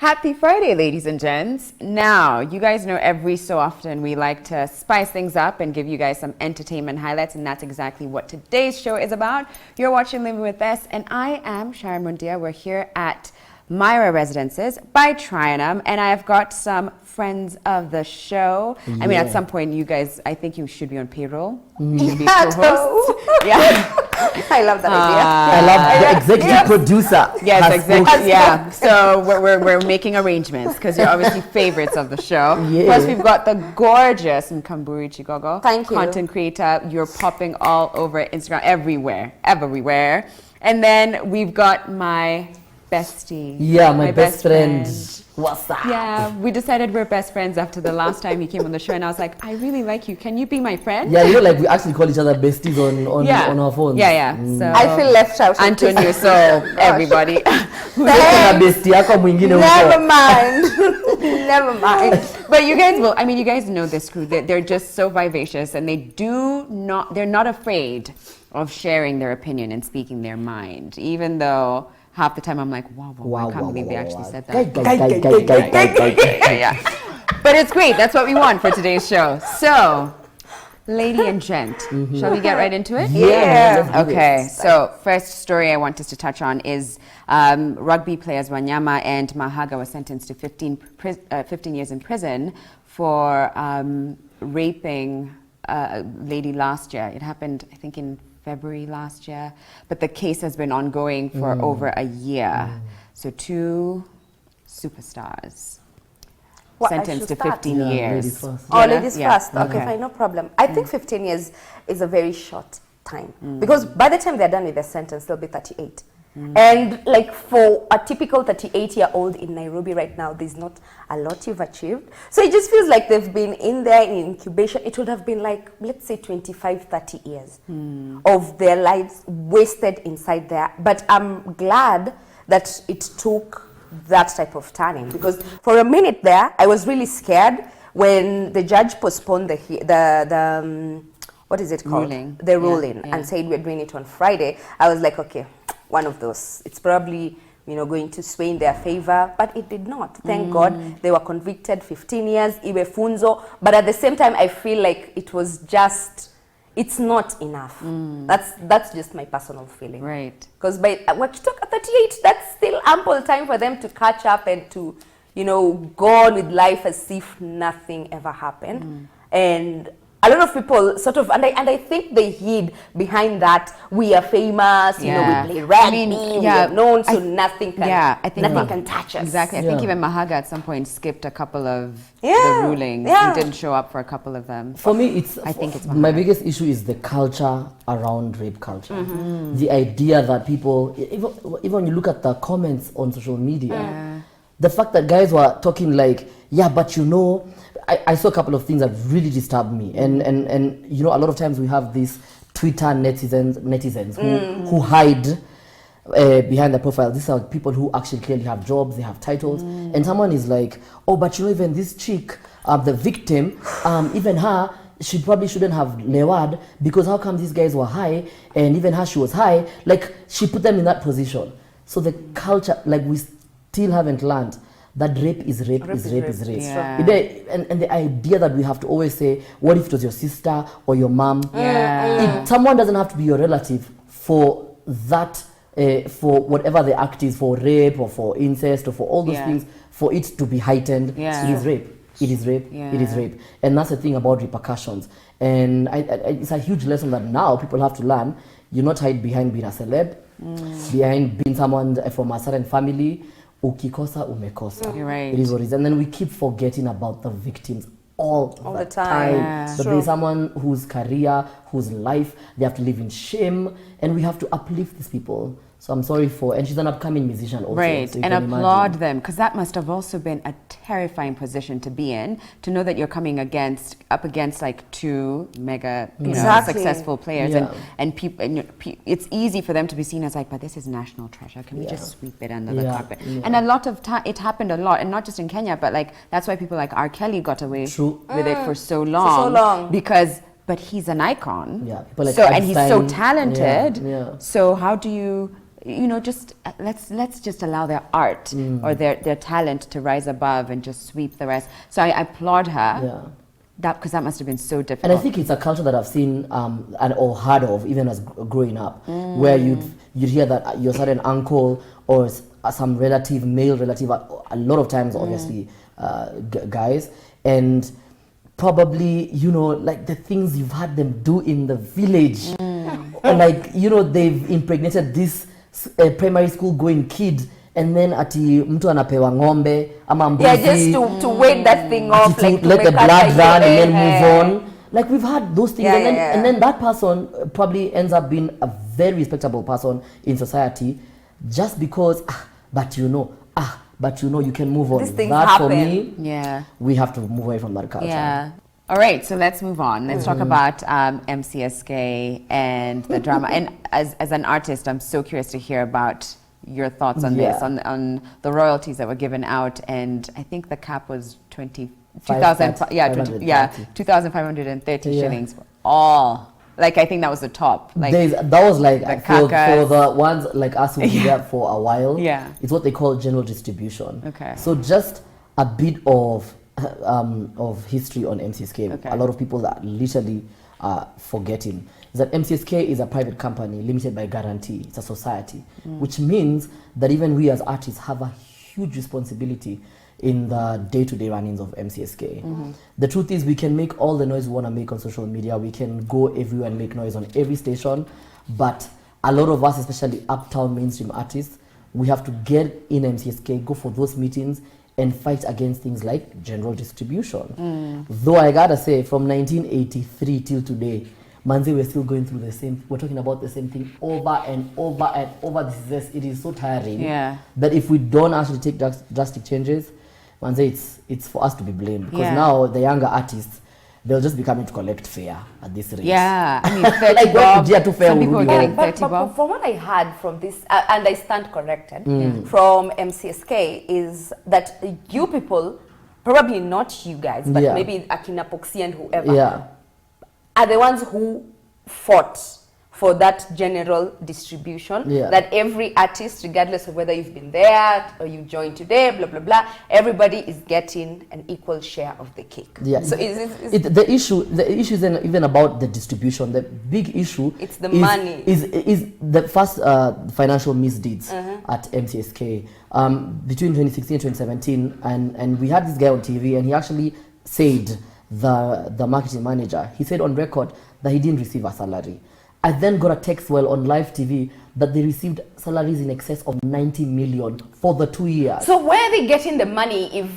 Happy Friday, ladies and gents. Now, you guys know every so often we like to spice things up and give you guys some entertainment highlights, and that's exactly what today's show is about. You're watching Living with Us, and I am Sharon Mundia. We're here at Myra Residences by Trianum, and I've got some friends of the show. I mean, at some point, you guys, I think you should be on payroll. You should be co-hosts. Yeah. I love that idea. I love the executive producer. Yes, exactly. Yeah. So we're making arrangements because you're obviously favorites of the show. Yeah. Plus, we've got the gorgeous Mkamburi Chigogo. Thank you. Content creator. You're popping all over Instagram, everywhere. And then we've got my bestie. Yeah, my best friend. What's up? Yeah, we decided we're best friends after the last time he came on the show, and I was like, I really like you. Can you be my friend? Yeah, you know, like we actually call each other besties on our phones. Yeah. So I feel left out. Antonio, so everybody. Thanks. Never mind. Never mind. But you guys will, I mean, you guys know this crew. They're just so vivacious, and they're not afraid of sharing their opinion and speaking their mind, even though half the time I'm like, wow, I can't believe they actually said that. Yeah. But it's great. That's what we want for today's show. So, lady and gent, shall we get right into it? Yeah. Okay. So, first story I want us to touch on is rugby players Wanyama and Mahaga were sentenced to 15 years in prison for raping a lady last year. It happened, I think, in February last year, but the case has been ongoing for over a year. So 2 superstars sentenced to 15 years. Ladies first. Okay, fine, no problem. I think 15 years is a very short time because by the time they're done with their sentence, they'll be 38. And like for a typical 38-year-old in Nairobi right now, there's not a lot you've achieved. So it just feels like they've been in there in incubation. It would have been like, let's say 25, 30 years of their lives wasted inside there. But I'm glad that it took that type of turning, because for a minute there, I was really scared when the judge postponed the what is it called? The ruling, and said we're doing it on Friday. I was like, okay, one of those. It's probably, going to sway in their favor, but it did not. Thank God they were convicted, 15 years, iwe funzo. But at the same time, I feel like it was just, it's not enough. That's just my personal feeling. Right. Because by what you talk at 38, that's still ample time for them to catch up and to, go on with life as if nothing ever happened. And a lot of people sort of, and I think they hid behind that. We are famous, we play rugby, we are known, so nothing can touch us. Exactly. I think even Mahaga at some point skipped a couple of the rulings. He didn't show up for a couple of them. For me, I think it's my biggest issue is the culture around rape culture. The idea that people, even when you look at the comments on social media, the fact that guys were talking like, but I saw a couple of things that really disturbed me, and a lot of times we have these Twitter netizens who hide behind the profile. These are people who actually clearly have jobs, they have titles, and someone is like, oh, but even this chick, the victim, even her, she probably shouldn't have lewad, because how come these guys were high, and even her, she was high, like she put them in that position. So the culture, like we still haven't learned that rape is rape. Yeah. And the idea that we have to always say, what if it was your sister or your mom? Someone doesn't have to be your relative for that, for whatever the act is, for rape or for incest or for all those things, for it to be heightened. It is rape. It is rape. It is rape. And that's the thing about repercussions. And it's a huge lesson that now people have to learn. You not hide behind being a celeb, behind being someone from a certain family. Ukikosa umekosa. You're right. It is what it is. And then we keep forgetting about the victims all the time. Yeah. But there's someone whose career, whose life, they have to live in shame, and we have to uplift these people. So I'm sorry and she's an upcoming musician also. Right, so and applaud them, because that must have also been a terrifying position to be in, to know that you're coming up against like 2 mega, successful players, and people. It's easy for them to be seen as like, but this is national treasure. Can we just sweep it under the carpet? And a lot of time, it happened a lot, and not just in Kenya, but like that's why people like R. Kelly got away with it for so long, because. But he's an icon. Yeah, people like and he's so talented. So how do you just let's just allow their art or their talent to rise above and just sweep the rest. So I applaud her. Yeah. Because that must have been so difficult. And I think it's a culture that I've seen or heard of even as growing up, where you'd hear that your certain uncle or some relative, male relative, a lot of times obviously guys, and probably like the things you've had them do in the village, or like they've impregnated this primary school going kid. And then ati mtu anapewa ng'ombe ama mbuzi. Yeah, just to wait that thing off, like to let the blood run and then move on. Like we've had those things, and then that person probably ends up being a very respectable person in society, just because but you can move on. These things that happen. For me, we have to move away from that culture. Yeah. All right, so let's move on. Let's talk about MCSK and the drama. And as an artist, I'm so curious to hear about your thoughts on this, on the royalties that were given out, and I think the cap was 2,530 shillings for all. Like I think that was the top. Like that was like for the ones like us who did that for a while. Yeah, it's what they call general distribution. Okay. So just a bit of history on MCSK. Okay. A lot of people that literally are forgetting is that MCSK is a private company limited by guarantee. It's a society, which means that even we as artists have a huge responsibility in the day-to-day runnings of MCSK. The truth is we can make all the noise we want to make on social media. We can go everywhere and make noise on every station. But a lot of us, especially uptown mainstream artists, we have to get in MCSK, go for those meetings, and fight against things like general distribution. Though I gotta say, from 1983 till today, Manze, we're still going through we're talking about the same thing over and over and over. It is so tiring that if we don't actually take drastic changes, Manze, it's for us to be blamed. Because now the younger artists, they'll just be coming to collect fare at this rate. Yeah, I mean, 30 like, bob. Some people are getting 30 bob. From what I heard from this, and I stand corrected, from MCSK, is that you people, probably not you guys, but maybe Akina Poxy and whoever, are the ones who fought for that general distribution, that every artist, regardless of whether you've been there or you joined today, blah, blah, blah, everybody is getting an equal share of the cake. Yeah. So the issue isn't even about the distribution. The big issue is money. Is the first financial misdeeds at MCSK between 2016 and 2017. And we had this guy on TV, and he actually said, the marketing manager, he said on record that he didn't receive a salary. I then got a text on live TV that they received salaries in excess of 90 million for the 2 years. So where are they getting the money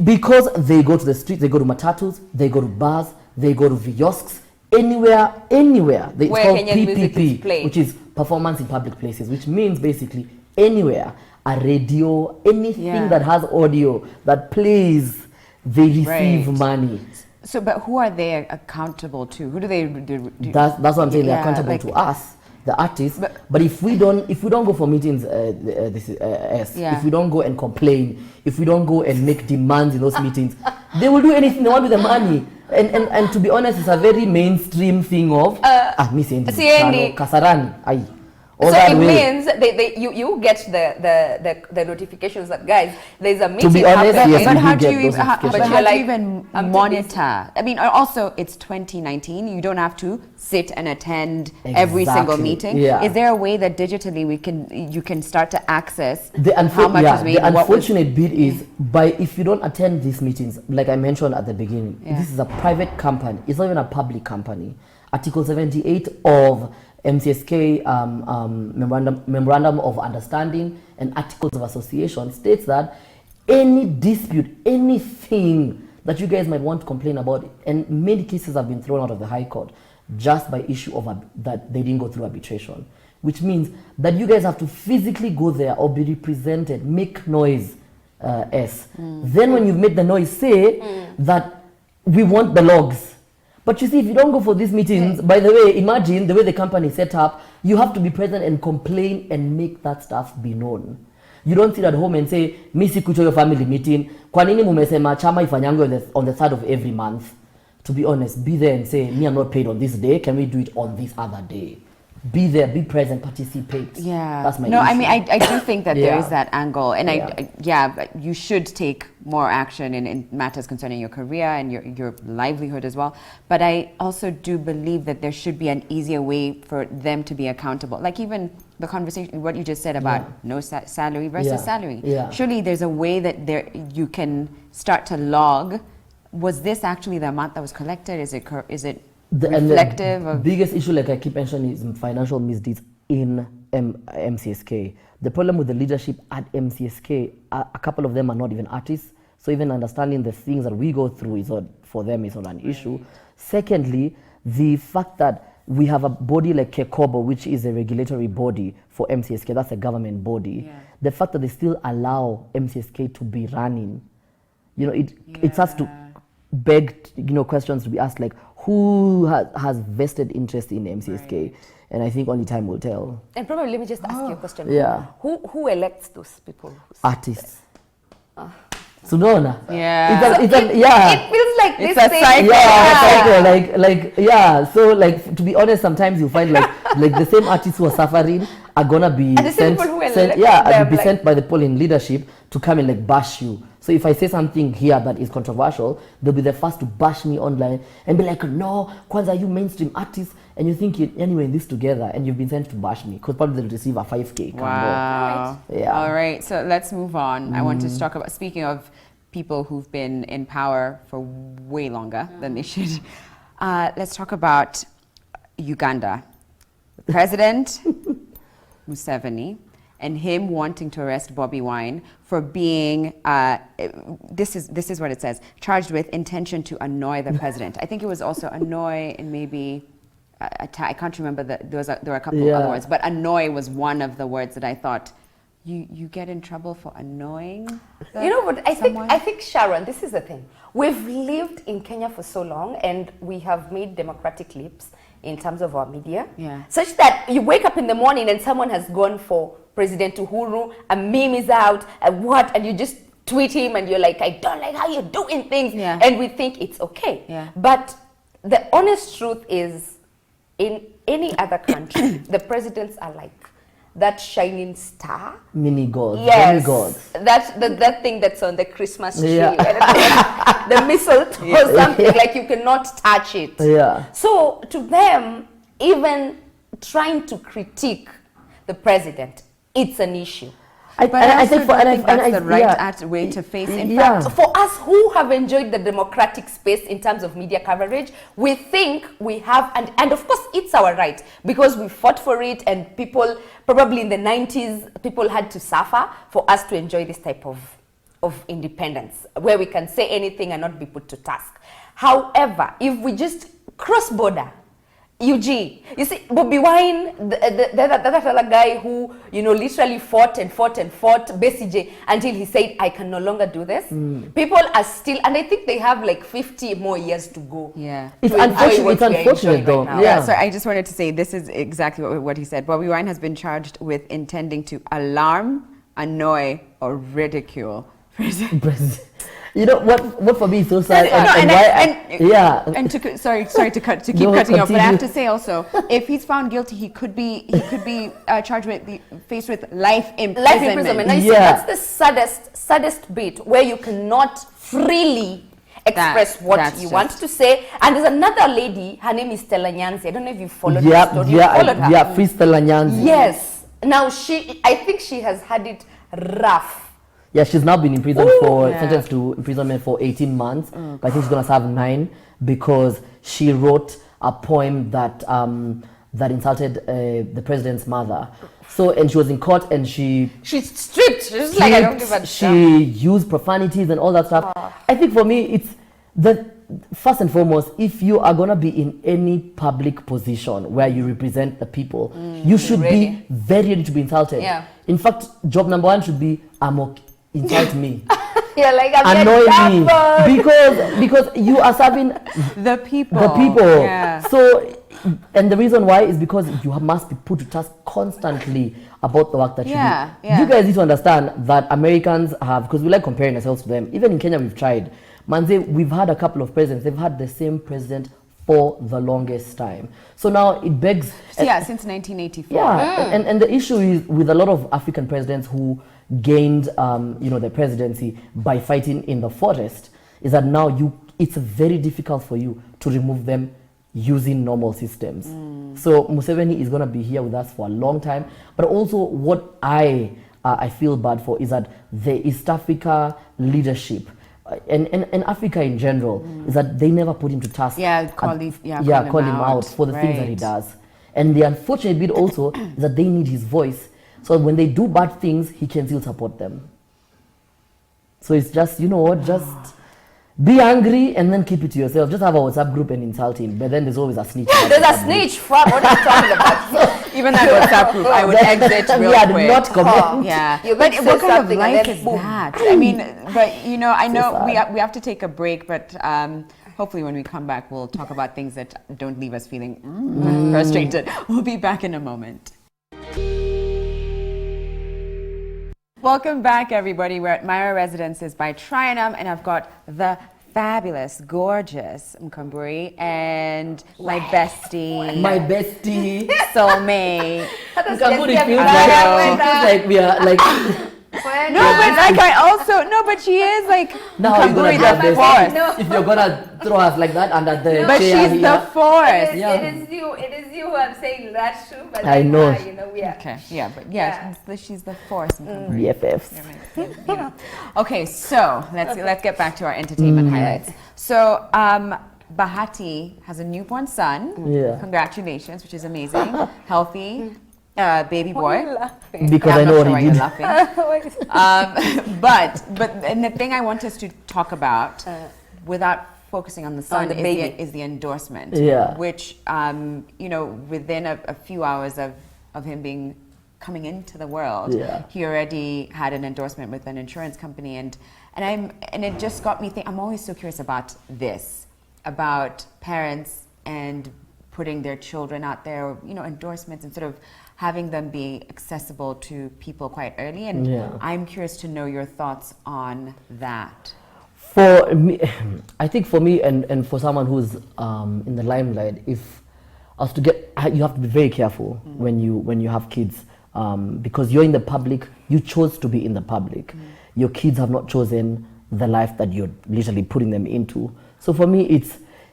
because they go to the streets, they go to matatus, they go to bars, they go to kiosks, anywhere. It's called PPP, which is performance in public places, which means basically anywhere, a radio, anything that has audio that plays, they receive money. So, but who are they accountable to? Who do they do? That's what I'm saying. They're accountable to us, the artists. But if we don't go for meetings, if we don't go and complain, if we don't go and make demands in those meetings, they will do anything they want with the money. And to be honest, it's a very mainstream thing of Kasarani. Aye. So it means you get the notifications that, guys, there's a meeting. To be honest, yes, but how do you like, even monitor? I mean, also it's 2019. You don't have to sit and attend every single meeting. Yeah. Is there a way that digitally you can start to access how much is made? The unfortunate bit is if you don't attend these meetings, like I mentioned at the beginning, this is a private company. It's not even a public company. Article 78 of MCSK Memorandum of Understanding and Articles of Association states that any dispute, anything that you guys might want to complain about, and many cases have been thrown out of the High Court just by issue of that they didn't go through arbitration, which means that you guys have to physically go there or be represented, make noise. Then when you've made the noise, say that we want the logs. But you see, if you don't go for these meetings, by the way, imagine the way the company is set up, you have to be present and complain and make that stuff be known. You don't sit at home and say, mi sikucho your family meeting, kwa nini mumesema chama ifanyango on the 3rd of every month. To be honest, be there and say, me, I'm not paid on this day, can we do it on this other day? be there, be present, participate. Yeah. That's my No, issue. I mean, I do think that there Yeah. is that angle. And Yeah. but you should take more action in matters concerning your career and your livelihood as well. But I also do believe that there should be an easier way for them to be accountable. Like even the conversation, what you just said about no salary versus salary. Yeah. Surely there's a way that you can start to log. Was this actually the amount that was collected? Is it reflective the of biggest issue, like I keep mentioning, is financial misdeeds in MCSK. The problem with the leadership at MCSK, a couple of them are not even artists, so even understanding the things that we go through is not, for them, is not an issue. Secondly, the fact that we have a body like Kekobo, which is a regulatory body for MCSK, that's a government body. Yeah. The fact that they still allow MCSK to be running, it starts to beg, questions to be asked, like who has vested interest in MCSK? Right. And I think only time will tell. And probably let me just ask you a question. Yeah. Who elects those people? Artists. Sunona. Yeah. It feels like it's this a thing. cycle. So to be honest, sometimes you find like the same artists who are suffering are gonna be and the same people who elect them, be sent by the people in leadership to come and like bash you. So if I say something here that is controversial, they'll be the first to bash me online and be like, no, Kwanzaa, you mainstream artists, and you think anyway in this together, and you've been sent to bash me because probably they'll receive a 5K. Wow. Right. Yeah. All right, so let's move on. I want to talk about, speaking of people who've been in power for way longer than they should, let's talk about Uganda. President Museveni and him wanting to arrest Bobi Wine for being, this is what it says, charged with intention to annoy the president. I think it was also annoy and maybe I can't remember, there were a couple of other words, but annoy was one of the words that I thought, you get in trouble for annoying but I think Sharon, this is the thing. We've lived in Kenya for so long and we have made democratic leaps in terms of our media, such that you wake up in the morning and someone has gone for President Uhuru, a meme is out, and you just tweet him and you're like, I don't like how you're doing things, and we think it's okay. But the honest truth is, in any other country, the presidents are like that shining star. Mini gods. Yes. Mini gods. That's that thing that's on the Christmas tree. The mistletoe or something, like you cannot touch it. Yeah. So to them, even trying to critique the president, it's an issue. I think that's the right way to face. In fact, for us who have enjoyed the democratic space in terms of media coverage, we think we have, and of course it's our right because we fought for it, and people probably in the 90s, people had to suffer for us to enjoy this type of independence where we can say anything and not be put to task. However, if we just cross border, UG, you see, Bobi Wine, that other guy who, literally fought Besigye until he said, I can no longer do this. People are still, and I think they have like 50 more years to go. Yeah. It's unfortunate though. Right now. Yeah, so I just wanted to say, this is exactly what he said. Bobi Wine has been charged with intending to alarm, annoy, or ridicule President. What for me is so sad. Sorry to keep cutting off, but I have to say also, if he's found guilty, he could be charged faced with life imprisonment. Now, you see, that's the saddest bit where you cannot freely express what you want to say. And there's another lady, her name is Stella Nyanzi. I don't know if you followed her story. Yeah, free Stella Nyanzi. Yes. Now I think she has had it rough. Yeah, she's now been imprisoned sentenced to imprisonment for 18 months. But I think she's gonna serve 9 because she wrote a poem that insulted the president's mother. So, and she was in court and she's stripped. She's like, I don't give a damn. She used profanities and all that stuff. I think for me, it's first and foremost, if you are gonna be in any public position where you represent the people, you should be very ready to be insulted. Yeah. In fact, job number 1 should be insult me. Yeah, like annoy me because you are serving the people. Yeah. So, and the reason why is because you must be put to task constantly about the work that you do. Yeah. You guys need to understand that Americans have, because we like comparing ourselves to them. Even in Kenya, we've tried. Manze, we've had a couple of presidents. They've had the same president for the longest time. So now it begs... since 1984. Yeah, and the issue is with a lot of African presidents who gained, the presidency by fighting in the forest, is that now it's very difficult for you to remove them using normal systems. So Museveni is going to be here with us for a long time. But also what I feel bad for is that the East Africa leadership and Africa in general is that they never put him to task. Call him out for the things that he does. And the unfortunate bit also is that they need his voice. So when they do bad things, he can still support them. So it's just, just be angry and then keep it to yourself. Just have a WhatsApp group and insult him. But then there's always a snitch. There's a snitch. What are you talking about? Even that WhatsApp group, I would exit real quick. Not comment. But what kind of life is that? I mean, but I know So we have to take a break, but hopefully when we come back, we'll talk about things that don't leave us feeling frustrated. We'll be back in a moment. Welcome back, everybody. We're at Myra Residences by Trianum, and I've got the fabulous, gorgeous Mkamburi and my bestie. My bestie. Soulmate. Mkamburi feels like we are like... but she is like now you're gonna Mkamburi, the force. If you're gonna throw us like that under the but chair she's here. the force. It is you who I'm saying that's true, but I know. we are. Okay, she's the force. BFFs. Okay, so let's get back to our entertainment highlights. So Bahati has a newborn son. Yeah. Congratulations, which is amazing. Healthy baby boy. Because I know what he did. And the thing I want us to talk about, without focusing on the son, is the endorsement. Yeah. Which within a few hours of him coming into the world, he already had an endorsement with an insurance company, and it just got me thinking. I'm always so curious about this, about parents and putting their children out there, endorsements, and sort of having them be accessible to people quite early. And I'm curious to know your thoughts on that. For me, I think for me and for someone who's in the limelight, if I was to you have to be very careful when you have kids, because you're in the public. You chose to be in the public. Your kids have not chosen the life that you're literally putting them into. So for me,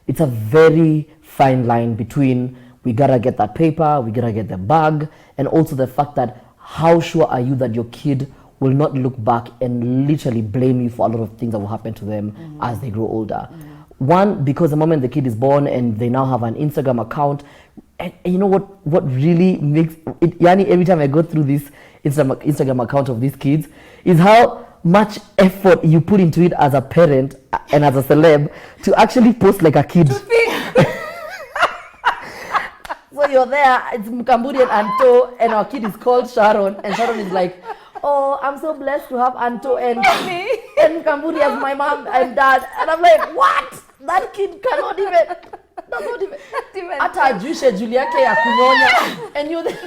it's a very fine line between we gotta get that paper, we gotta get the bag, and also the fact that how sure are you that your kid will not look back and literally blame you for a lot of things that will happen to them as they grow older. One, because the moment the kid is born and they now have an Instagram account, and you know what really makes it, Yani, every time I go through this Instagram account of these kids, is how much effort you put into it as a parent and as a celeb to actually post like a kid. So you're there, it's Mkamburi and Anto, and our kid is called Sharon, and Sharon is like, oh, I'm so blessed to have Anto and Mkamburi as my mom and dad. And I'm like, what? That kid cannot even, does not even, hata ajui schedule yake ya kunyonya, and you're there.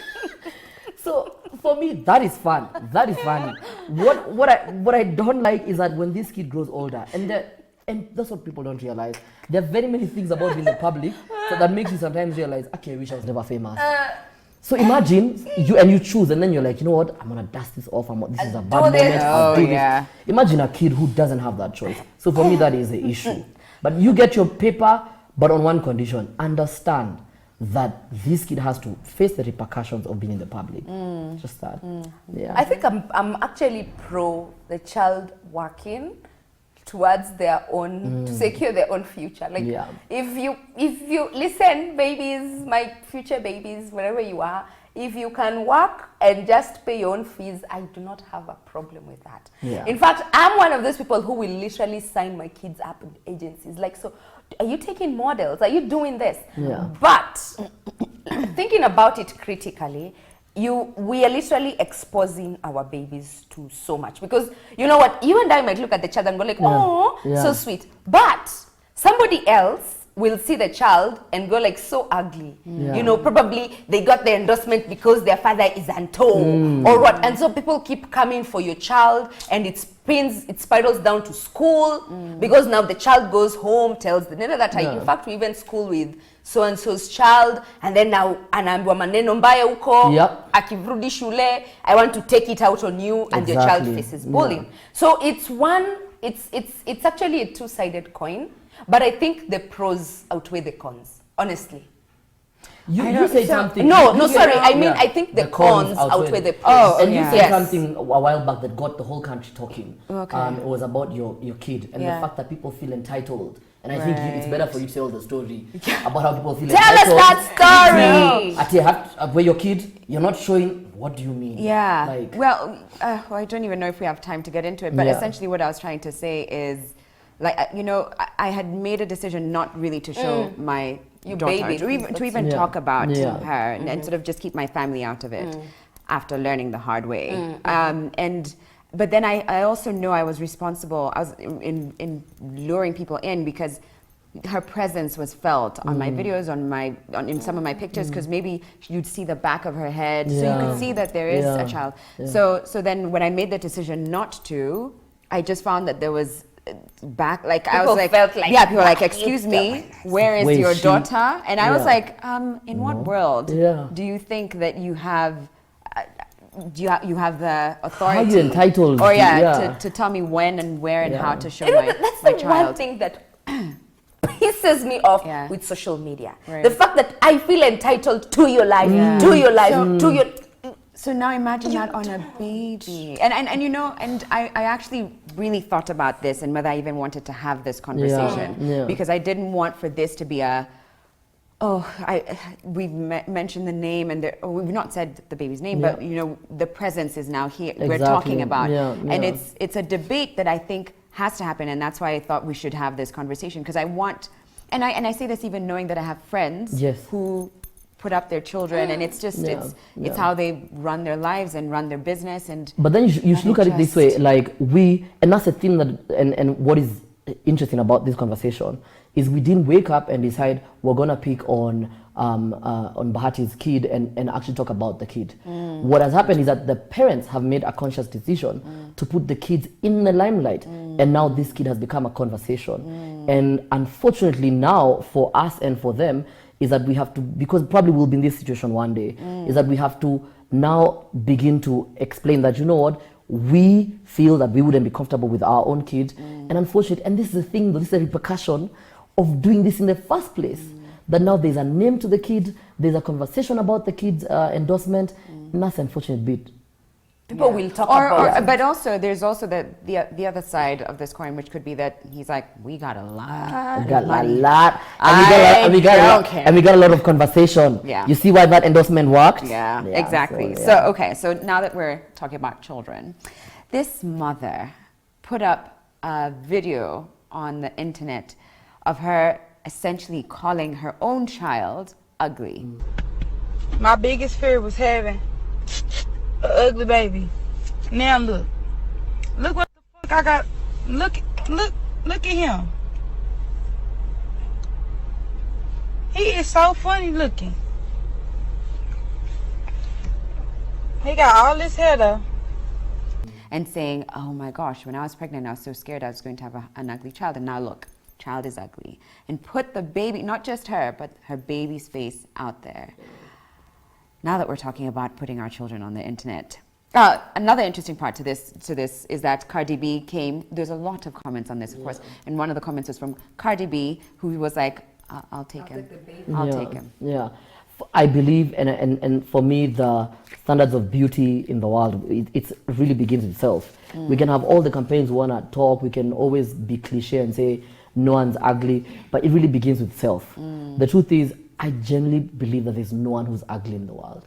So for me, that is fun. That is funny. What I don't like is that when this kid grows older, and that's what people don't realize. There are very many things about being in the public so that makes you sometimes realize, okay, I wish I was never famous. So imagine you choose, and then you're like, you know what? I'm gonna dust this off. This is a bad moment. I'll do this. Imagine a kid who doesn't have that choice. So for me, that is the issue. But you get your paper, but on one condition: understand that this kid has to face the repercussions of being in the public. Just that. Yeah. I think I'm actually pro the child working towards their own, to secure their own future. Like if you listen, babies, my future babies, wherever you are, if you can work and just pay your own fees, I do not have a problem with that. In fact, I'm one of those people who will literally sign my kids up with agencies. Like, so are you taking models? Are you doing this? But thinking about it critically, we are literally exposing our babies to so much, because you know what, you and I might look at the child and go like, oh, so sweet, but somebody else will see the child and go like, so ugly. You know, probably they got the endorsement because their father is untold or what. And so people keep coming for your child, and it spirals down to school because now the child goes home, tells the neighbor that in fact we even school with so and so's child, and then now anaambiwa maneno mbaya huko, akirudi shule, I want to take it out on you, and your child faces bullying. So it's actually a two-sided coin, but I think the pros outweigh the cons, honestly. You said something. Sorry. I mean, I think the cons outweigh the pros. And you said something a while back that got the whole country talking. It was about your kid and the fact that people feel entitled. And I think it's better for you to tell the story about how people feel entitled. Tell us that story. Where your kid, you're not showing. What do you mean? Yeah. Like, well, I don't even know if we have time to get into it. But essentially, what I was trying to say is, like, you know, I had made a decision not really to show my daughter, to even talk about her, and sort of just keep my family out of it after learning the hard way. But then I also know I was responsible. I was in luring people in because her presence was felt on my videos, in some of my pictures, because maybe you'd see the back of her head, so you could see that there is a child. So then when I made the decision not to, I just found that there was people were like, excuse me, where is your daughter? And I was like, in what world do you think that you have you have the authority? How are you entitled? Or to tell me when and where and how to show my child. That's the one thing that pisses me off with social media. The fact that I feel entitled to your life, to your life, to your... So now imagine that on a baby. And you know, and I actually really thought about this and whether I even wanted to have this conversation. Because I didn't want for this to be a, we've mentioned the name and we've not said the baby's name, but you know, the presence is now here. We're talking about. And it's a debate that I think has to happen, and that's why I thought we should have this conversation, because I want, and I say this even knowing that I have friends who put up their children, and it's just it's how they run their lives and run their business. And but then you should look at it this way, like and that's the thing that and what is interesting about this conversation is we didn't wake up and decide we're gonna pick on Bahati's kid and actually talk about the kid. What has happened is that the parents have made a conscious decision to put the kids in the limelight, and now this kid has become a conversation. And unfortunately now for us and for them is that we have to, because probably we'll be in this situation one day, is that we have to now begin to explain that, you know what, we feel that we wouldn't be comfortable with our own kid. And unfortunately, and this is the thing, this is a repercussion of doing this in the first place, that now there's a name to the kid, there's a conversation about the kid's endorsement, and that's the unfortunate bit. People will talk about it. But also, there's also the other side of this coin, which could be that he's like, we got a lot. We got a lot. And we got a lot of conversation. Yeah. You see why that endorsement worked? Yeah, exactly. So now that we're talking about children, this mother put up a video on the internet of her essentially calling her own child ugly. My biggest fear was having an ugly baby. Now look what the fuck I got. Look at him. He is so funny looking. He got all this hair though. And saying, oh my gosh, when I was pregnant, I was so scared I was going to have an ugly child, and now look, child is ugly. And put the baby, not just her, but her baby's face out there. Now that we're talking about putting our children on the internet. Another interesting part to this is that Cardi B came, there's a lot of comments on this, of course, and one of the comments was from Cardi B, who was like, I'll take him. I'll take him. Yeah. I believe, and for me, the standards of beauty in the world, it really begins with self. We can have all the campaigns we want to talk, we can always be cliche and say, no one's ugly, but it really begins with self. The truth is, I genuinely believe that there's no one who's ugly in the world,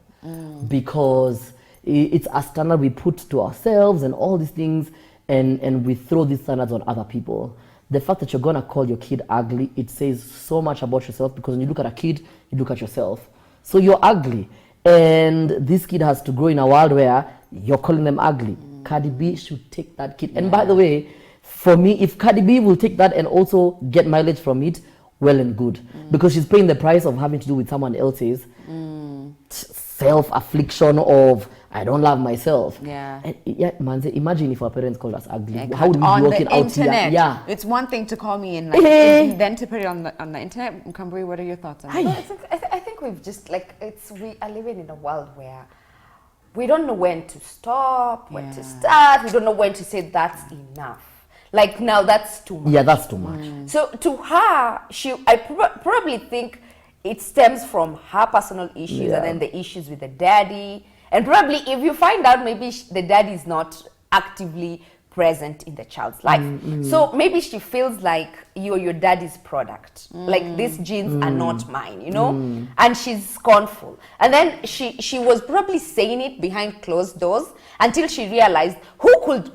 because it's a standard we put to ourselves and all these things, and we throw these standards on other people. The fact that you're gonna call your kid ugly, it says so much about yourself, because when you look at a kid, you look at yourself. So you're ugly, and this kid has to grow in a world where you're calling them ugly. Cardi B should take that kid. And by the way, for me, if Cardi B will take that and also get mileage from it, well and good, because she's paying the price of having to do with someone else's self-affliction of I don't love myself. Yeah. And manze, imagine if our parents called us ugly. Yeah, How would we be on walking the out internet. here? Yeah. It's one thing to call me in, like, and then to put it on the internet. Mkamburi, what are your thoughts on that? I think we've just we are living in a world where we don't know when to stop, when to start. We don't know when to say that's enough. Like now, that's too much. Yeah, that's too much. So to her, I probably think it stems from her personal issues and then the issues with the daddy. And probably if you find out maybe the daddy is not actively present in the child's life. So maybe she feels like you're your daddy's product. Like these genes are not mine, you know? And she's scornful. And then she was probably saying it behind closed doors until she realized who could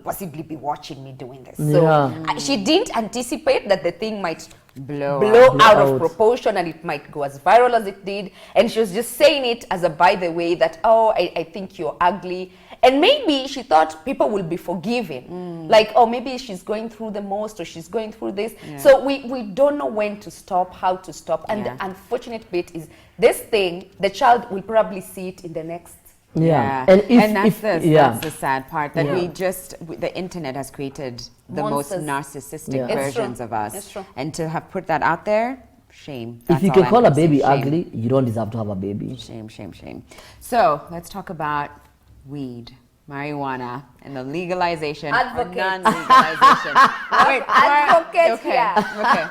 possibly be watching me doing this. So she didn't anticipate that the thing might blow out of proportion and it might go as viral as it did. And she was just saying it as a by the way that, oh, I think you're ugly. And maybe she thought people will be forgiving. Like, oh, maybe she's going through the most or she's going through this. So we don't know when to stop, how to stop. And the unfortunate bit is this thing, the child will probably see it in the next. And that's the sad part, that the internet has created the most narcissistic versions of us. It's true. And to have put that out there, shame. That's if you all can call a I'm baby saying. ugly, you don't deserve to have a baby. Shame, shame, shame. So let's talk about weed, marijuana, and the legalization or non-legalization. Advocate Okay.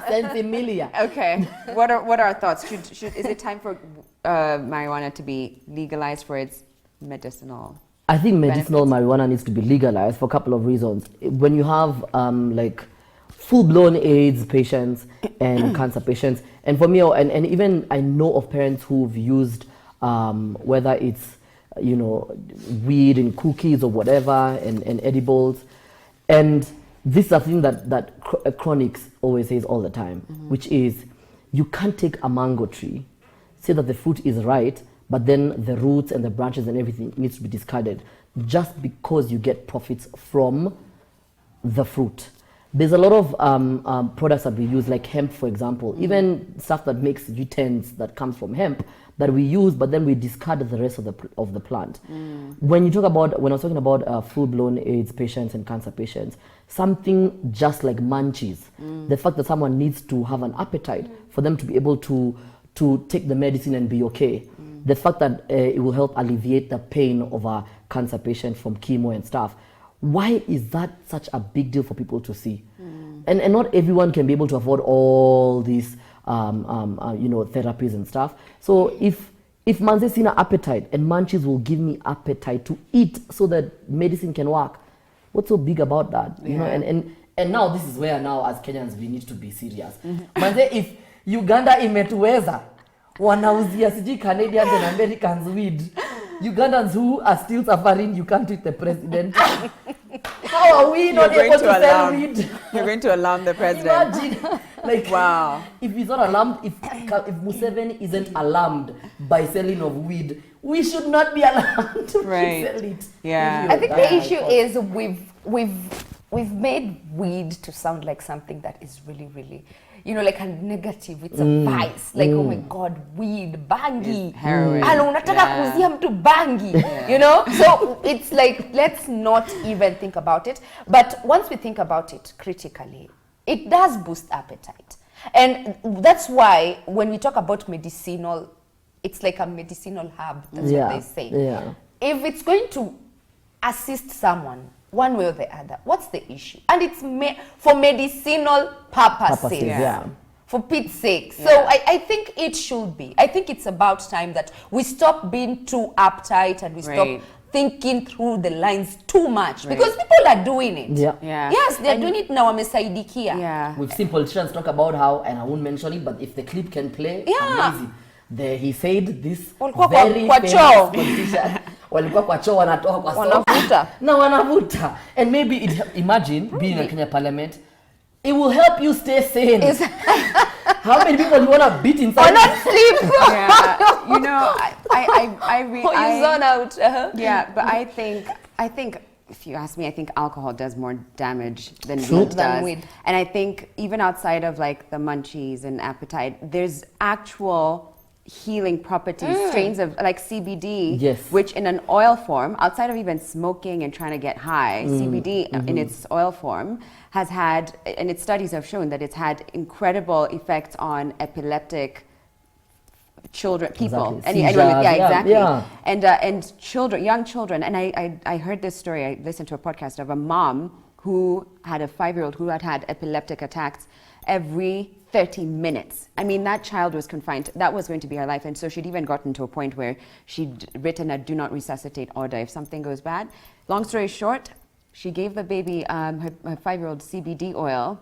Sensimilia. Okay. What are our thoughts? Is it time for marijuana to be legalized for its medicinal? I think medicinal marijuana needs to be legalized for a couple of reasons. When you have like full-blown AIDS patients and cancer patients, and for me, and even I know of parents who've used whether it's weed in cookies or whatever and edibles, and this is a thing that Chronics always says all the time, which is you can't take a mango tree, say that the fruit is right, but then the roots and the branches and everything needs to be discarded just because you get profits from the fruit. There's a lot of products that we use, like hemp, for example, even stuff that makes U-10s that comes from hemp that we use, but then we discard the rest of the plant. When I was talking about full-blown AIDS patients and cancer patients, something just like munchies, the fact that someone needs to have an appetite for them to be able to take the medicine and be okay. The fact that it will help alleviate the pain of a cancer patient from chemo and stuff. Why is that such a big deal for people to see? And not everyone can be able to afford all these therapies and stuff. So if manze sina appetite and munchies will give me appetite to eat so that medicine can work, what's so big about that? You know, and now this is where now as Kenyans we need to be serious. Manze, if Uganda imetuweza wanauzia sijui Canadians and Americans weed, Ugandans who are still suffering, you can't eat the president. How are we not able to sell weed? You're going to alarm the president. Imagine, like, wow. If he's not alarmed, if Museveni isn't alarmed by selling of weed, we should not be alarmed to sell it. Yeah. I think the issue is we've made weed to sound like something that is really, really, like a negative. It's a vice. Like, oh my God, weed, bangi, heroin. Unataka kuzia mtu bangi, So it's like, let's not even think about it. But once we think about it critically, it does boost appetite. And that's why when we talk about medicinal, it's like a medicinal herb. That's what they say. Yeah. If it's going to assist someone, one way or the other, what's the issue? And it's for medicinal purposes. Yeah. For Pete's sake. So I think it should be. I think it's about time that we stop being too uptight and we stop thinking through the lines too much. Because people are doing it. Yeah. Yes, they're doing it now. Wamesaidikia. Yeah. We've seen politicians talk about how, and I won't mention it, but if the clip can play, amazing. He said this very famous politician. Walikuwa kwa choo wanatoa kwa wanavuta. Na wanavuta. And maybe imagine being in Kenya Parliament, it will help you stay sane. How many people you want to beat inside? Or not sleep. I zone out. Yeah, but I think if you ask me, I think alcohol does more damage than True. weed does. And I think even outside of like the munchies and appetite, there's actual healing properties, strains of like CBD, Yes. which in an oil form, outside of even smoking and trying to get high, CBD in its oil form has had, and its studies have shown that it's had incredible effects on epileptic children, people, Exactly. anyone with, Seizures, exactly, yeah. and children, young children. And I heard this story. I listened to a podcast of a mom who had a 5-year-old who had epileptic attacks every 30 minutes. I mean, that child was confined. That was going to be her life. And so she'd even gotten to a point where she'd written a do not resuscitate order if something goes bad. Long story short, she gave the baby her 5-year-old CBD oil,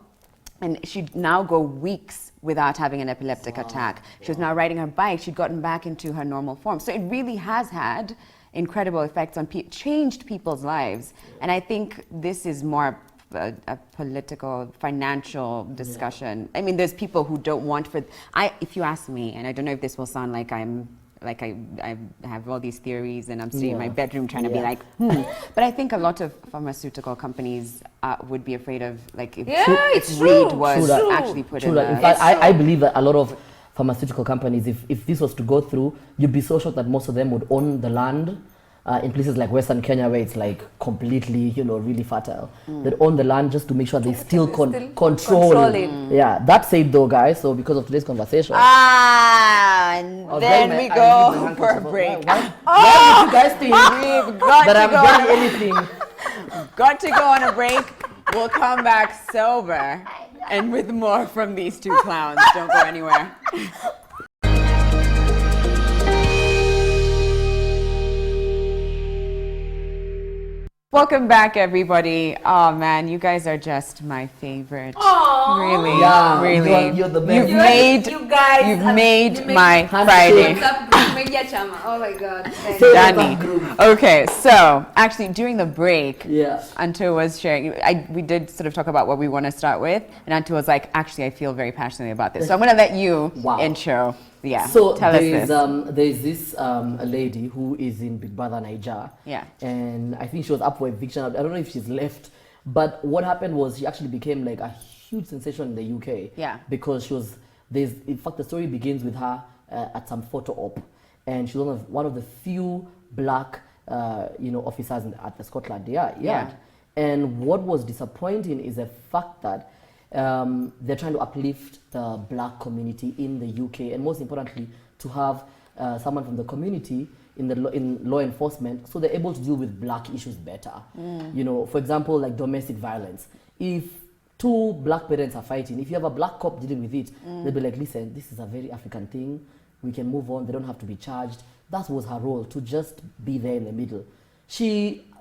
and she'd now go weeks without having an epileptic attack. She was now riding her bike. She'd gotten back into her normal form. So it really has had incredible effects on changed people's lives. And I think this is more a political, financial discussion. I mean, there's people who don't want if you ask me, and I don't know if this will sound like I have all these theories and I'm sitting in my bedroom trying to be like, But I think a lot of pharmaceutical companies would be afraid of, like, if weed was actually put in In fact, I believe that a lot of pharmaceutical companies, if this was to go through, you'd be so shocked that most of them would own the land in places like Western Kenya, where it's like completely, really fertile. They'd own the land just to make sure they still control it. Yeah, that's it though, guys. So because of today's conversation, and then we go for a break. Why would you guys think We've got that to I'm doing anything? Got to go on a break. We'll come back sober and with more from these two clowns. Don't go anywhere. Welcome back, everybody. Oh man, you guys are just my favorite. Aww. Really, Yeah, really. you're the best. You've made my Friday. Oh my God. Danny. Okay, so actually during the break, Yeah. Anto was sharing, we did sort of talk about what we want to start with, and Anto was like, actually, I feel very passionately about this. So I'm going to let you intro. Yeah, So tell us this. there's this a lady who is in Big Brother Niger. Yeah. And I think she was up for eviction. I don't know if she's left, but what happened was she actually became like a huge sensation in the UK. Yeah. Because in fact, the story begins with her at some photo op, and she's one of the few black, officers at the Scotland Yard. Yeah. And what was disappointing is the fact that they're trying to uplift the black community in the UK, and most importantly, to have someone from the community in law enforcement, so they're able to deal with black issues better. For example, like domestic violence. If two black parents are fighting, if you have a black cop dealing with it, they'll be like, listen, this is a very African thing. We can move on. They don't have to be charged. That was her role, to just be there in the middle.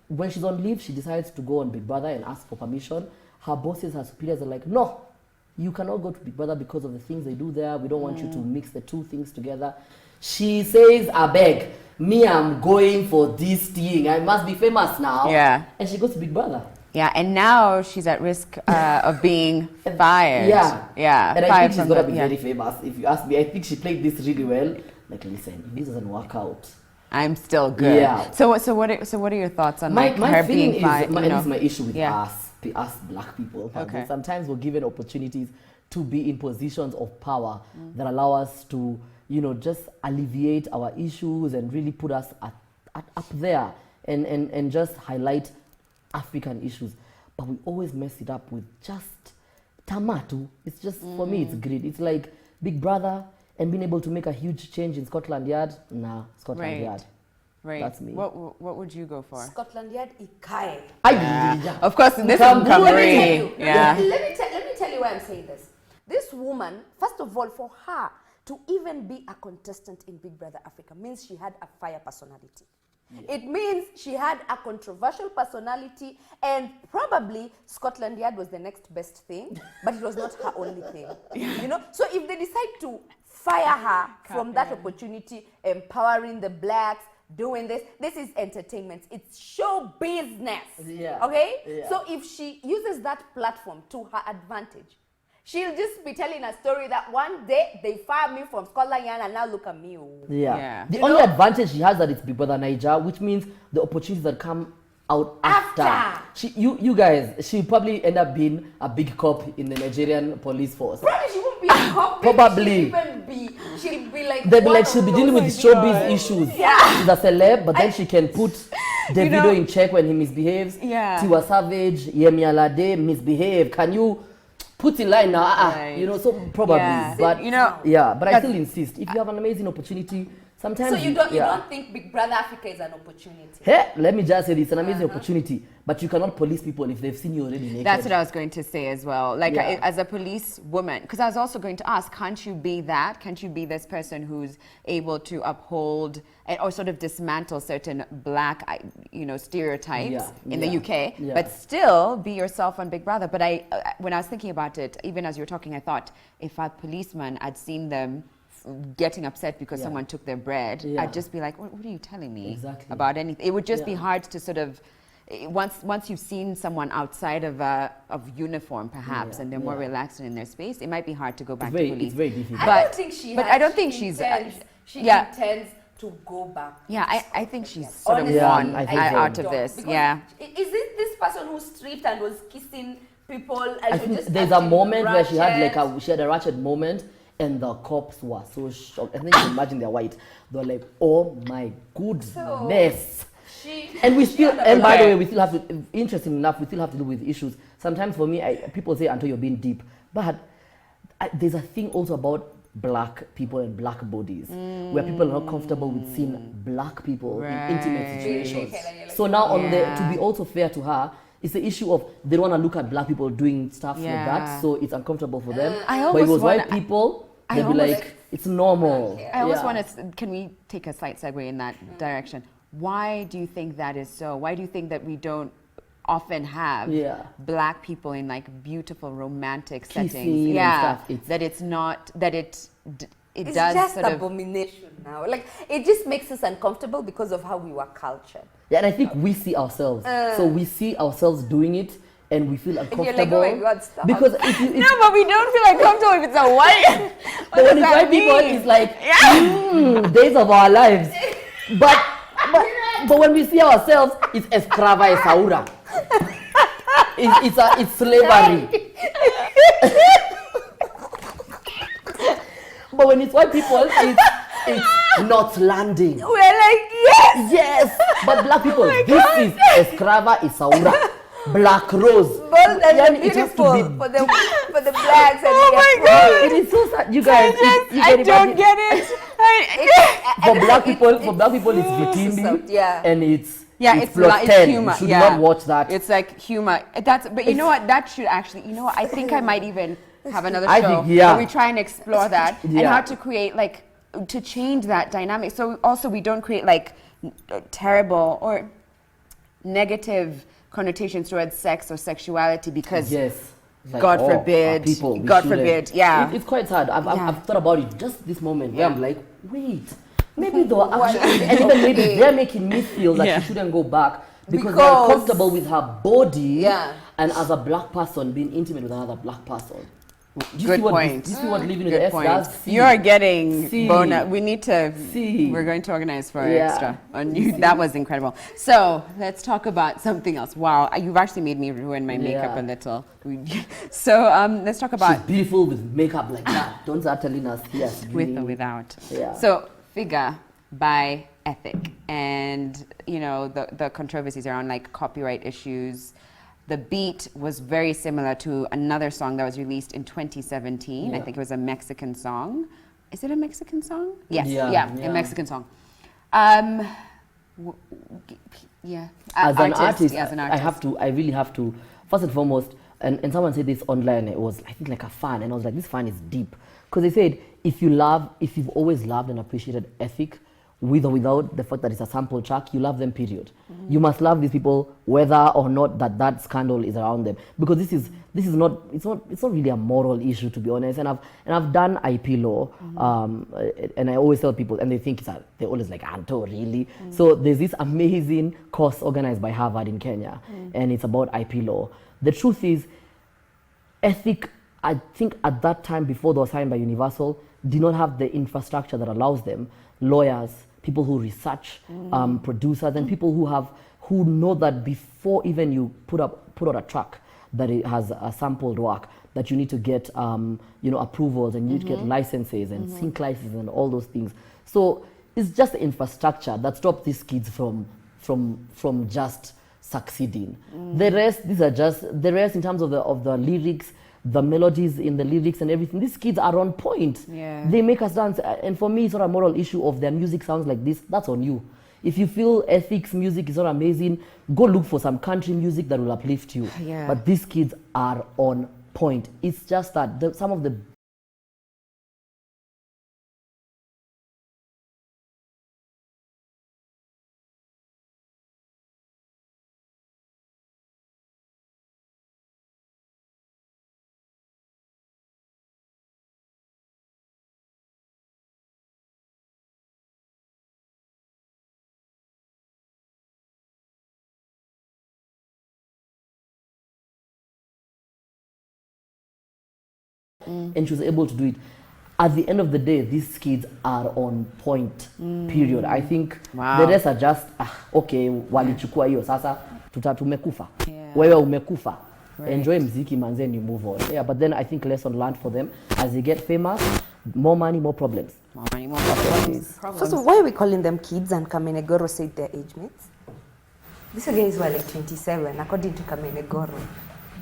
When she's on leave, she decides to go on Big Brother and ask for permission. Her bosses, her superiors are like, no, you cannot go to Big Brother because of the things they do there. We don't want you to mix the two things together. She says, I beg, me, I'm going for this thing. I must be famous now. Yeah. And she goes to Big Brother. Yeah, and now she's at risk of being fired. Yeah. And I fired think she's from going to be very famous. If you ask me, I think she played this really well. Like, listen, if this doesn't work out, I'm still good. Yeah. So what are your thoughts on my her feeling being fired? this is my issue with Yeah. us black people. Okay. Sometimes we're given opportunities to be in positions of power that allow us to, just alleviate our issues and really put us up there and just highlight African issues. But we always mess it up with just tamatu. It's just, for me, it's greed. It's like Big Brother and being able to make a huge change in Scotland Yard. Nah, Scotland Yard. Right. That's me. What would you go for? Scotland Yard ikae. Of course, this is Camry. Let me tell you why I'm saying this. This woman, first of all, for her to even be a contestant in Big Brother Africa means she had a fire personality. Yeah. It means she had a controversial personality, and probably Scotland Yard was the next best thing, but it was not her only thing. So if they decide to fire her from that opportunity, empowering the blacks, doing this is entertainment. It's show business. Yeah. Okay? Yeah. So if she uses that platform to her advantage, she'll just be telling a story that one day they fired me from Scotland Yard and now look at me. Yeah. The only advantage she has that it's Big Brother Niger, which means the opportunities that come out after. You guys, she probably end up being a big cop in the Nigerian police force. Probably she won't be a cop. Probably. She'll be like. They'll be like, she'll be dealing with showbiz issues. Yeah. She's a celeb, but then she can put Davido in check when he misbehaves. Yeah. Tiwa Savage, Yemi Alade misbehave. Can you put in line now? Right. You know, so probably. Yeah. But you know, but I still insist. If you have an amazing opportunity, sometimes So you don't think Big Brother Africa is an opportunity? Hey, let me just say this: it's an amazing opportunity, but you cannot police people if they've seen you already naked. that's what I was going to say as well. Like Yeah. as a police woman, because I was also going to ask, can't you be that? Can't you be this person who's able to uphold or sort of dismantle certain black, stereotypes in the UK, but still be yourself on Big Brother? But when I was thinking about it, even as you were talking, I thought if a policeman, I'd seen them getting upset because someone took their bread, I'd just be like, what are you telling me about anything? It would just be hard to sort of, once you've seen someone outside of uniform perhaps, and they're more relaxed and in their space, it might be hard to go back to police. It's very difficult. But I don't think she intends to go back. Yeah, I think she's sort of Honestly, won I think out so. of this. Because Yeah. Is it this person who stripped and was kissing people? And I was think just there's a acting moment where she had ratchet? a ratchet moment, and the cops were so shocked. And then you can imagine they're white. They're like, oh my goodness. And we still, and by the way, we still have to, interesting enough, we still have to deal with issues. Sometimes for me, people say until you're being deep, but there's a thing also about black people and black bodies, where people are not comfortable with seeing black people in intimate situations. So now to be also fair to her, it's the issue of they don't want to look at black people doing stuff like that, so it's uncomfortable for them. But it was white people, they'd be like, it's normal. I almost want to, can we take a slight segue in that direction? Why do you think that is so? Why do you think that we don't often have black people in like beautiful romantic settings? It does just sort of abomination now. Like it just makes us uncomfortable because of how we were cultured. Yeah, and I think we see ourselves. So we see ourselves doing it, and we feel uncomfortable. Like, oh my God, stop. Because no, but we don't feel uncomfortable if it's a white. But when it's white people, it's like days of our lives. But when we see ourselves, it's escrava esaura. It's slavery. But when it's white people, it's not landing. We're like, yes. But black people, this is escrava esaura. Black rose. Bold and beautiful for the blacks. And oh my God! It is so sad, you guys. I don't get it. For black people, it's Vitimbi, and it's plus 10. Humor. You should not watch that. It's like humor. But you know what? That should actually. You know what? I think I might even have another show where we try and explore that and how to create to change that dynamic. So also we don't create terrible or negative connotations towards sex or sexuality because God forbid, it's quite sad. I've thought about it just this moment where I'm like, wait, maybe though actually, and even maybe they're making me feel that she shouldn't go back because they're comfortable with her body and as a black person being intimate with another black person. Good point. Do you see what living with the S does? You are getting bonus. We need to. We're going to organize for extra on you. That was incredible. So let's talk about something else. Wow, you've actually made me ruin my makeup a little. So let's talk about. She's beautiful with makeup like that. Don't start telling us yes. With or without. Yeah. So Figure by Ethic, and the controversies around copyright issues. The beat was very similar to another song that was released in 2017. I think it was a Mexican song. Is it a Mexican song? Yes. A Mexican song. As an artist, I really have to, first and foremost, and someone said this online, it was, I think, like a fan, and I was like, this fan is deep. Because they said, if you've always loved and appreciated Ethic, with or without the fact that it's a sample track, you love them, period. You must love these people whether or not that scandal is around them, because this is not really a moral issue, to be honest. And I've done IP law, and I always tell people, and they think they're always like, Anto, really? So there's this amazing course organized by Harvard in Kenya, and it's about IP law. The truth is, Ethic, I think at that time before they were signed by Universal, did not have the infrastructure that allows them, lawyers, people who research, producers, and people who know that before even you put out a track that it has a sampled work, that you need to get approvals, and you need to get licenses and sync licenses and all those things. So it's just the infrastructure that stops these kids from just succeeding. The rest, these are just the rest in terms of the lyrics, the melodies in the lyrics and everything. These kids are on point. Yeah. They make us dance, and for me, it's not a moral issue of their music sounds like this. That's on you. If you feel Ethic's music is not amazing, go look for some country music that will uplift you. Yeah. But these kids are on point. It's just that some of the and she was able to do it. At the end of the day, these kids are on point, period. I think the rest are just, okay, walichukua hiyo, sasa tumekufa. Wewe umekufa. Enjoy mziki manze and you move on. Yeah, but then I think lesson learned for them, as they get famous, more money, more problems. More money, more problems. First of all, why are we calling them kids and Kamenegoro said their age mates? These guys were like 27, according to Kamenegoro,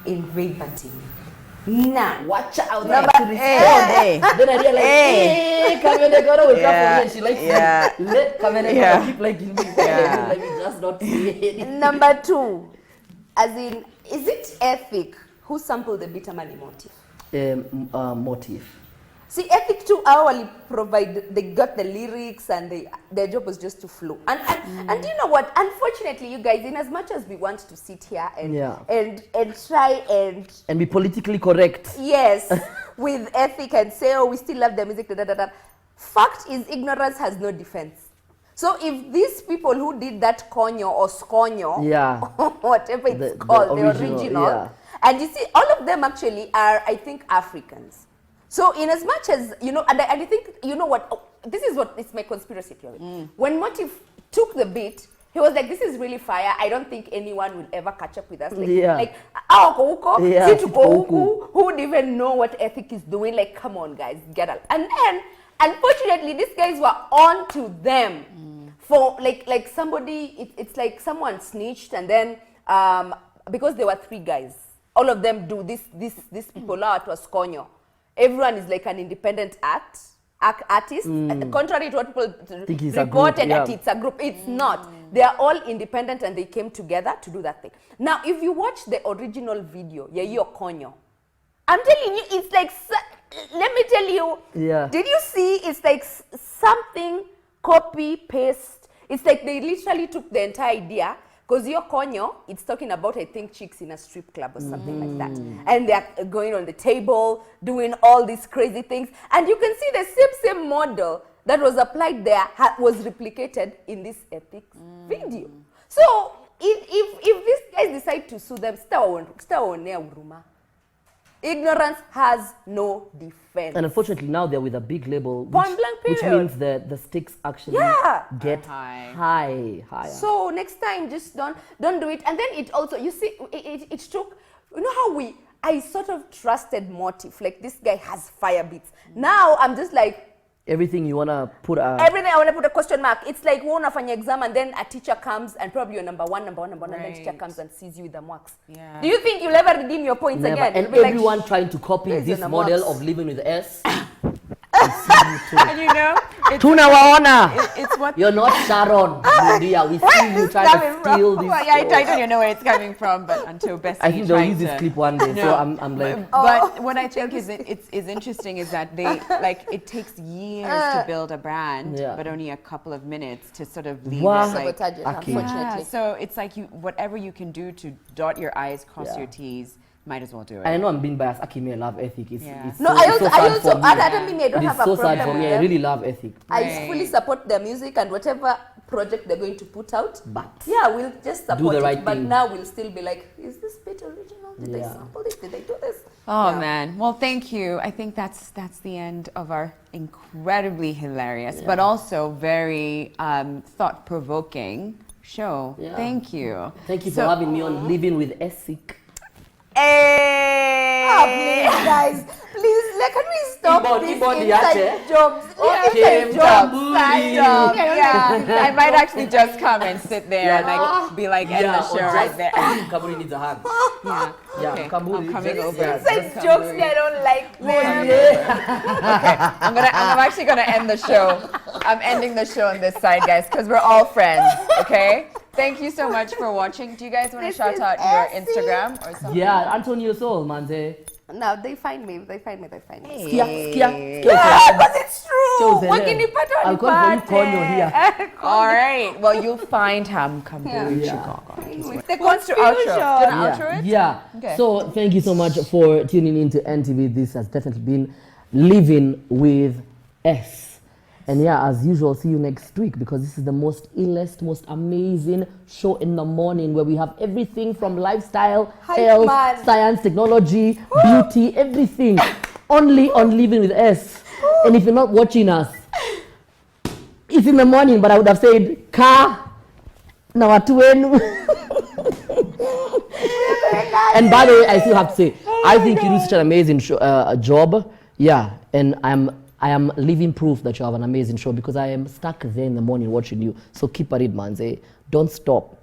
in Bahati. Nah, Watch out. Number Then I realized, Kamenegoro will come for me and she likes me. Let Kamenegoro keep liking me. Let me just not see it. Number 2, as in, is it Ethic who sampled the Bitter Money motif? Motive. See, Ethic too, hourly they got the lyrics and their job was just to flow. And you know what? Unfortunately, you guys, in as much as we want to sit here and try and be politically correct. Yes, with Ethic and say, oh, we still love the music, fact is, ignorance has no defense. So if these people who did that conyo or sconyo, whatever it's called, the original, and you see, all of them actually are, I think, Africans. So in as much as, and I think, you know what, this is what, it's my conspiracy theory. When Motif took the beat, he was like, this is really fire. I don't think anyone will ever catch up with us. Who would even know what Ethic is doing? Like, come on, guys, get out. And then, unfortunately, these guys were on to them. For, like somebody, it's like someone snitched, and then, because there were 3 guys, all of them do these people out was conyo. Everyone is like an independent artist. Contrary to what people reported that it's a group. It's not. They are all independent and they came together to do that thing. Now, if you watch the original video, Yeyo Konyo, I'm telling you, it's like, let me tell you, did you see? It's like something copy, paste. It's like they literally took the entire idea. Because your conyo, it's talking about, I think, chicks in a strip club or something like that. And they're going on the table, doing all these crazy things. And you can see the same model that was applied there was replicated in this Ethic video. So if these guys decide to sue them, ignorance has no defense. And unfortunately, now they're with a big label, Point blank which period. means the stakes actually get higher. So next time, just don't do it. And then it also, you see, it took, you know how I sort of trusted Motif, like this guy has fire beats. Now I'm just like, everything you want to put everything I want to put a question mark. It's like one of an exam and then a teacher comes and probably you're number one, and then teacher comes and sees you with the marks. Yeah. Do you think you'll ever redeem your points Never. again? And everyone trying to copy this model of living with S. And you know, it's what you're not Sharon. We see you trying to steal this. I don't even know where it's coming from, but until Bessie I think they'll use this clip one day. So I'm like. But what I think is interesting is that they it takes years to build a brand, but only a couple of minutes to sort of leave it. Unfortunately. So it's like whatever you can do to dot your I's, cross your T's. Might as well do it. I know I'm being biased. Akimi, I love Ethic. It's no, so, I also I don't have a problem. It's so sad for me. I really love Ethic. I fully support their music and whatever project they're going to put out. But we'll just support the right it. But thing. now we'll still be like, is this bit original? Did they sample this? Did they do this? Oh man. Well, thank you. I think that's the end of our incredibly hilarious, but also very thought-provoking show. Yeah. Thank you. Thank you for having me on Living with Esik. Hey! Oh, please, guys. Please, like, can we stop this inside jobs? Okay, Side job. Yeah. I might actually just come and sit there and like be like end the show right there. Kaburi needs a hug. Yeah. Okay. Kaburi. I'm coming over. Inside jokes, I don't like them. Okay. I'm actually gonna end the show. I'm ending the show on this side, guys, because we're all friends. Okay. Thank you so much for watching. Do you guys want to shout out your Instagram or something? Yeah, Antonio Soul, manze. No, they find me. Skia. Yeah, but it's true. Chosen. Wakinipata I'll call for you corner here. All right. Well, you'll find him. The Wants to outro. Gonna outro it? Yeah. Okay. So thank you so much for tuning in to NTV. This has definitely been Living with S. And yeah, as usual, see you next week because this is the most illest, most amazing show in the morning where we have everything from lifestyle, health, science, technology, beauty, everything. Only on Living with S. And if you're not watching us, it's in the morning, but I would have said, Ka, Nawatuen. And by the way, I still have to say, I think you do such an amazing job. Yeah, and I am living proof that you have an amazing show because I am stuck there in the morning watching you. So keep at it, manze. Don't stop.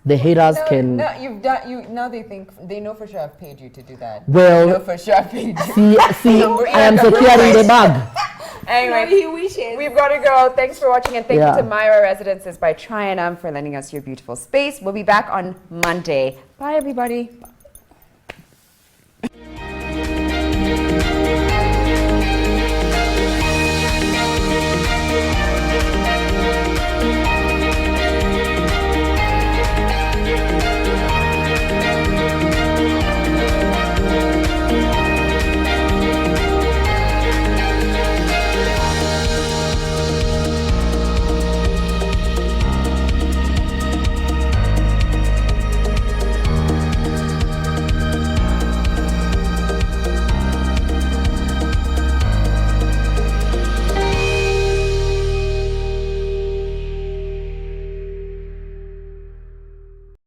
The haters can. No, you've done. Now they think they know for sure I've paid you to do that. Well, they know for sure I've paid you. See, I am securing the bag. Anyway, he wishes. We've got to go. Thanks for watching, and thank you to Myra Residences by Trianum for lending us your beautiful space. We'll be back on Monday. Bye, everybody.